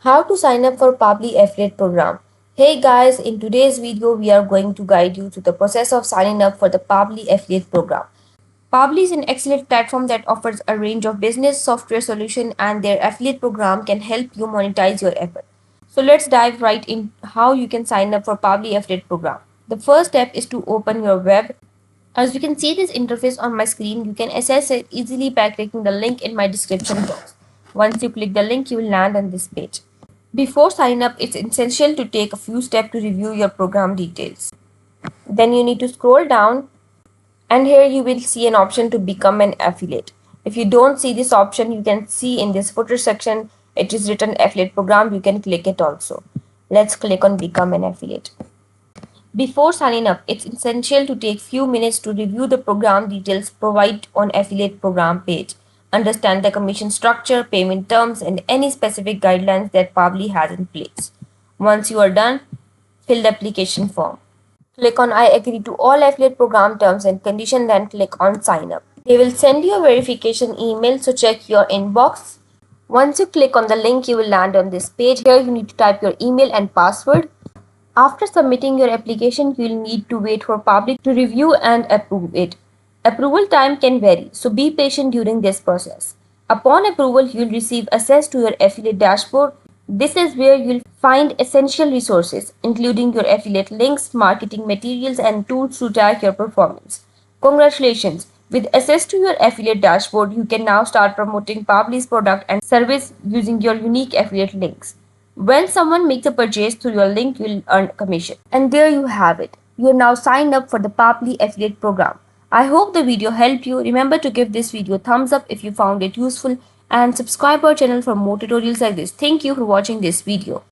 How to sign up for Pabbly affiliate program. Hey guys, in today's video we are going to guide you through the process of signing up for the Pabbly affiliate program. Pabbly is an excellent platform that offers a range of business software solutions, and their affiliate program can help you monetize your effort. So let's dive right in how you can sign up for Pabbly affiliate program. The first step is to open your web. As you can see this interface on my screen, you can access it easily by clicking the link in my description box. Once you click the link, you will land on this page. Before signing up, it's essential to take a few steps to review your program details. Then you need to scroll down, and here you will see an option to become an affiliate. If you don't see this option, you can see in this footer section it is written affiliate program. You can click it also. Let's click on become an affiliate. Before signing up, it's essential to take few minutes to review the program details provided on affiliate program page. Understand the commission structure, payment terms, and any specific guidelines that Pabbly has in place. Once you are done, fill the application form. Click on I agree to all affiliate program terms and conditions, then click on sign up. They will send you a verification email, so check your inbox. Once you click on the link, you will land on this page. Here you need to type your email and password. After submitting your application, you will need to wait for Pabbly to review and approve it. Approval time can vary, so be patient during this process. Upon approval, you will receive access to your affiliate dashboard. This is where you will find essential resources, including your affiliate links, marketing materials, and tools to track your performance. Congratulations! With access to your affiliate dashboard, you can now start promoting Pabbly's product and service using your unique affiliate links. When someone makes a purchase through your link, you will earn commission. And there you have it. You are now signed up for the Pabbly affiliate program. I hope the video helped you. Remember to give this video a thumbs up if you found it useful, and subscribe our channel for more tutorials like this. Thank you for watching this video.